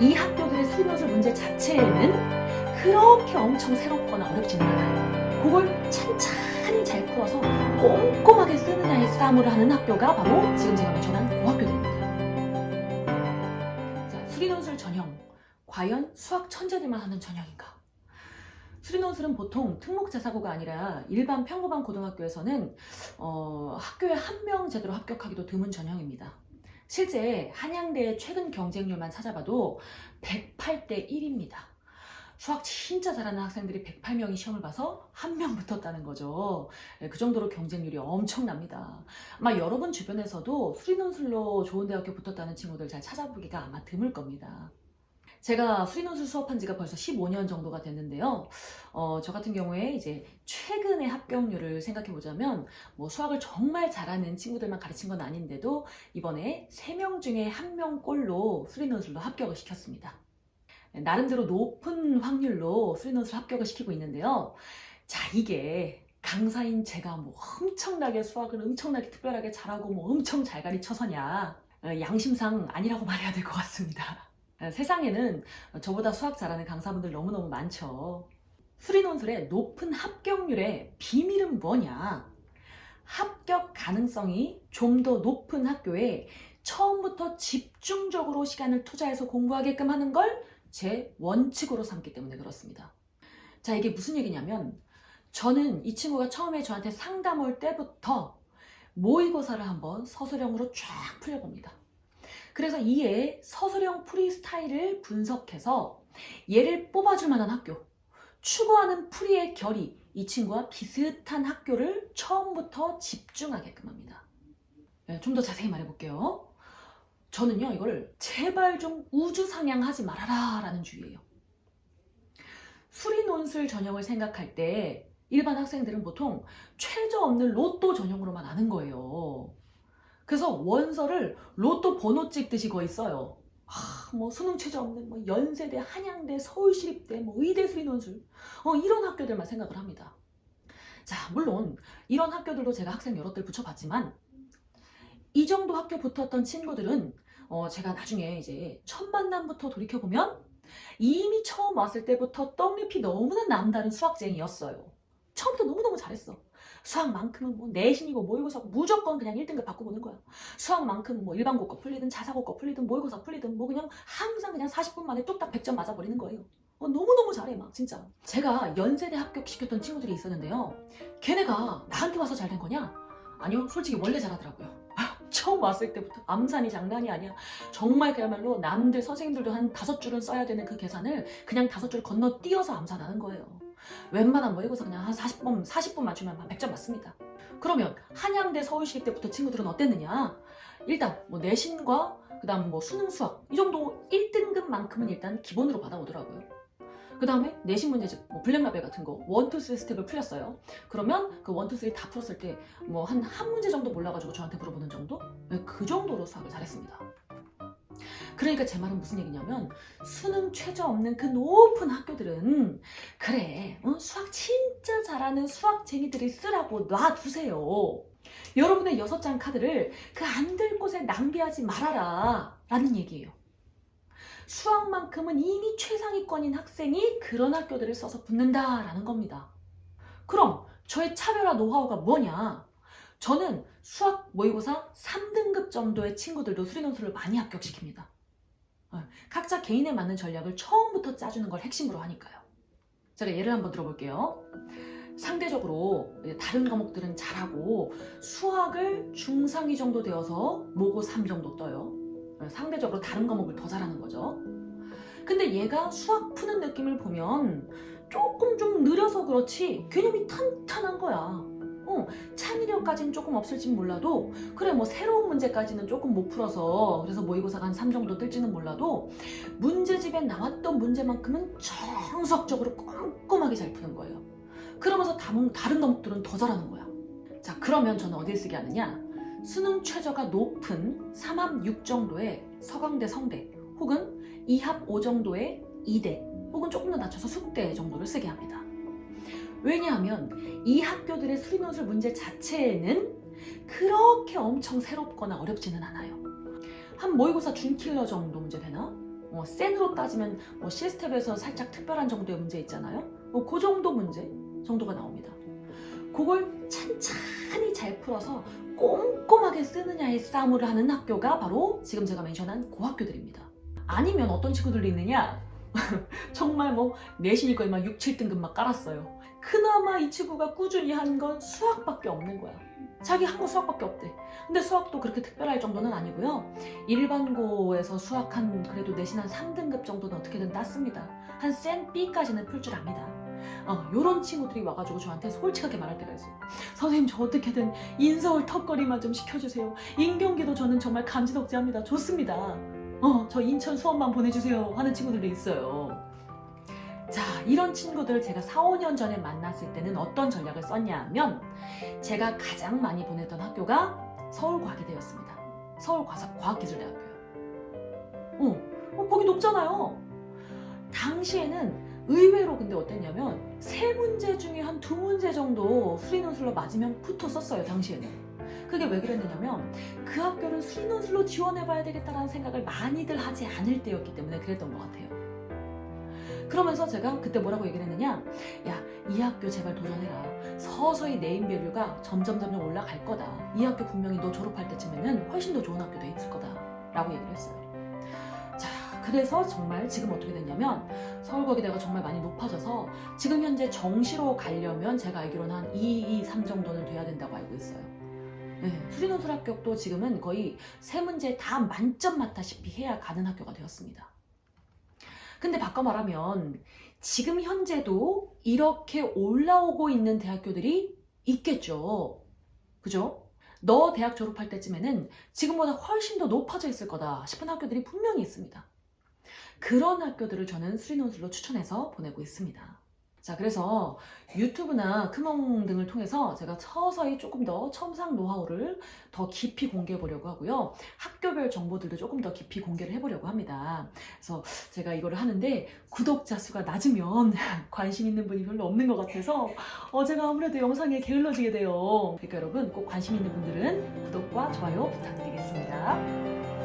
이 학교들의 수리논술 문제 자체에는 그렇게 엄청 새롭거나 어렵지는 않아요. 그걸 찬찬히 잘 풀어서 꼼꼼하게 쓰느냐의 싸움을 하는 학교가 바로 지금 제가 mention한 그 학교들입니다. 자, 수리논술 전형. 과연 수학 천재들만 하는 전형인가? 수리논술은 보통 특목자사고가 아니라 일반 평범한 고등학교에서는 학교에 한 명 제대로 합격하기도 드문 전형입니다. 실제 한양대의 최근 경쟁률만 찾아봐도 108대 1입니다. 수학 진짜 잘하는 학생들이 108명이 시험을 봐서 한 명 붙었다는 거죠. 그 정도로 경쟁률이 엄청납니다. 아마 여러분 주변에서도 수리논술로 좋은 대학교 붙었다는 친구들 잘 찾아보기가 아마 드물 겁니다. 제가 수리논술 수업한 지가 벌써 15년 정도가 됐는데요. 저 같은 경우에 이제 최근의 합격률을 생각해 보자면 뭐 수학을 정말 잘하는 친구들만 가르친 건 아닌데도 이번에 3명 중에 1명 꼴로 수리논술로 합격을 시켰습니다. 나름대로 높은 확률로 수리논술 합격을 시키고 있는데요. 자, 이게 강사인 제가 뭐 엄청나게 수학을 엄청나게 특별하게 잘하고 뭐 엄청 잘 가르쳐서냐, 양심상 아니라고 말해야 될 것 같습니다. 세상에는 저보다 수학 잘하는 강사분들 너무너무 많죠. 수리논술의 높은 합격률의 비밀은 뭐냐? 합격 가능성이 좀 더 높은 학교에 처음부터 집중적으로 시간을 투자해서 공부하게끔 하는 걸 제 원칙으로 삼기 때문에 그렇습니다. 자, 이게 무슨 얘기냐면 저는 이 친구가 처음에 저한테 상담 올 때부터 모의고사를 한번 서술형으로 쫙 풀려봅니다. 그래서 이에 서술형 풀이 스타일을 분석해서 얘를 뽑아줄 만한 학교, 추구하는 풀이의 결이 이 친구와 비슷한 학교를 처음부터 집중하게끔 합니다. 좀 더 자세히 말해볼게요. 저는요, 이걸 제발 좀 우주상향하지 말아라 라는 주의예요. 수리논술 전형을 생각할 때 일반 학생들은 보통 최저 없는 로또 전형으로만 아는 거예요. 그래서 원서를 로또 번호 찍듯이 거의 써요. 뭐 수능 최저 없는 뭐 연세대, 한양대, 서울시립대, 뭐 의대 수리논술 이런 학교들만 생각을 합니다. 자, 물론 이런 학교들도 제가 학생 여러 들 붙여봤지만 이 정도 학교 붙었던 친구들은 제가 나중에 이제 첫 만남부터 돌이켜보면 이미 처음 왔을 때부터 떡잎이 너무나 남다른 수학쟁이였어요. 처음부터 너무너무 잘했어. 수학만큼은 뭐 내신이고 모의고사 무조건 그냥 1등급 받고 보는 거야. 수학만큼은 뭐 일반고과 풀리든 자사고과 풀리든 모의고사 풀리든 뭐 그냥 항상 그냥 40분 만에 뚝딱 100점 맞아버리는 거예요. 너무너무 잘해 막 진짜. 제가 연세대 합격시켰던 친구들이 있었는데요. 걔네가 나한테 와서 잘 된 거냐? 아니요, 솔직히 원래 잘하더라고요. 처음 왔을 때부터 암산이 장난이 아니야. 정말 그야말로 남들 선생님들도 한 5줄은 써야 되는 그 계산을 그냥 5줄 건너뛰어서 암산하는 거예요. 웬만한 모의고사 그냥 한 40분 맞추면 한 100점 맞습니다. 그러면 한양대 서울시립대부터 친구들은 어땠느냐? 일단 뭐 내신과 그 다음 뭐 수능 수학 이 정도 1등급만큼은 일단 기본으로 받아오더라고요. 그 다음에 내신 문제집, 뭐 블랙라벨 같은 거 1, 2, 3 스텝을 풀렸어요. 그러면 그 1, 2, 3 다 풀었을 때 뭐 한 문제 정도 몰라가지고 저한테 물어보는 정도? 그 정도로 수학을 잘했습니다. 그러니까 제 말은 무슨 얘기냐면 수능 최저 없는 그 높은 학교들은 그래 수학 진짜 잘하는 수학쟁이들이 쓰라고 놔두세요. 여러분의 6장 카드를 그 안 될 곳에 낭비하지 말아라 라는 얘기예요. 수학만큼은 이미 최상위권인 학생이 그런 학교들을 써서 붙는다라는 겁니다. 그럼 저의 차별화 노하우가 뭐냐? 저는 수학 모의고사 3등급 정도의 친구들도 수리논술을 많이 합격시킵니다. 각자 개인에 맞는 전략을 처음부터 짜주는 걸 핵심으로 하니까요. 제가 예를 한번 들어볼게요. 상대적으로 다른 과목들은 잘하고 수학을 중상위 정도 되어서 모고 3 정도 떠요. 상대적으로 다른 과목을 더 잘하는 거죠. 근데 얘가 수학 푸는 느낌을 보면 조금 좀 느려서 그렇지 개념이 탄탄한 거야. 창의력까지는 조금 없을진 몰라도 그래 뭐 새로운 문제까지는 조금 못 풀어서 그래서 모의고사가 한 3 정도 뜰지는 몰라도 문제집에 나왔던 문제만큼은 정석적으로 꼼꼼하게 잘 푸는 거예요. 그러면서 다른 과목들은 더 잘하는 거야. 자, 그러면 저는 어딜 쓰게 하느냐? 수능 최저가 높은 3합 6 정도의 서강대 성대 혹은 2합 5 정도의 이대 혹은 조금 더 낮춰서 숙대 정도를 쓰게 합니다. 왜냐하면 이 학교들의 수리논술 문제 자체에는 그렇게 엄청 새롭거나 어렵지는 않아요. 한 모의고사 준킬러 정도 문제 되나? 센으로 따지면 시스템에서 살짝 특별한 정도의 문제 있잖아요. 그 정도 문제 정도가 나옵니다. 그걸 찬찬히 잘 풀어서 꼼꼼하게 쓰느냐의 싸움을 하는 학교가 바로 지금 제가 멘션한 그 학교들입니다. 아니면 어떤 친구들이 있느냐? 정말 내신이거의 막 6, 7등급 막 깔았어요. 그나마 이 친구가 꾸준히 한 건 수학밖에 없는 거야. 자기 한 거 수학밖에 없대. 근데 수학도 그렇게 특별할 정도는 아니고요. 일반고에서 수학 그래도 내신 한 3등급 정도는 어떻게든 땄습니다. 한 센 B까지는 풀 줄 압니다. 요런 친구들이 와가지고 저한테 솔직하게 말할 때가 있어요. 선생님, 저 어떻게든 인서울 턱걸이만 좀 시켜주세요. 인경기도 저는 정말 감지덕지합니다. 좋습니다. 저 인천 수업만 보내주세요 하는 친구들도 있어요. 자, 이런 친구들 제가 4, 5년 전에 만났을 때는 어떤 전략을 썼냐 하면 제가 가장 많이 보냈던 학교가 서울과기대였습니다. 서울과학기술대학교요. 거기 높잖아요. 당시에는 의외로 근데 어땠냐면 3문제 중에 한 2문제 정도 수리논술로 맞으면 붙었었어요. 당시에는. 그게 왜 그랬느냐면 그 학교를 수리논술로 지원해봐야 되겠다라는 생각을 많이들 하지 않을 때였기 때문에 그랬던 것 같아요. 그러면서 제가 그때 뭐라고 얘기를 했느냐, 야, 이 학교 제발 도전해라. 서서히 네임밸류가 점점 올라갈 거다. 이 학교 분명히 너 졸업할 때쯤에는 훨씬 더 좋은 학교도 있을 거다 라고 얘기를 했어요. 자, 그래서 정말 지금 어떻게 됐냐면 서울과기대가 정말 많이 높아져서 지금 현재 정시로 가려면 제가 알기로는 한 2, 3 정도는 돼야 된다고 알고 있어요. 네, 수리논술 합격도 지금은 거의 3문제 다 만점 맞다시피 해야 가는 학교가 되었습니다. 근데 바꿔 말하면 지금 현재도 이렇게 올라오고 있는 대학교들이 있겠죠. 그죠? 너 대학 졸업할 때쯤에는 지금보다 훨씬 더 높아져 있을 거다 싶은 학교들이 분명히 있습니다. 그런 학교들을 저는 수리논술로 추천해서 보내고 있습니다. 자, 그래서 유튜브나 크몽 등을 통해서 제가 서서히 조금 더 첨삭 노하우를 더 깊이 공개해 보려고 하고요. 학교별 정보들도 조금 더 깊이 공개를 해보려고 합니다. 그래서 제가 이거를 하는데 구독자 수가 낮으면 관심 있는 분이 별로 없는 것 같아서 제가 아무래도 영상에 게을러지게 돼요. 그러니까 여러분 꼭 관심 있는 분들은 구독과 좋아요 부탁드리겠습니다.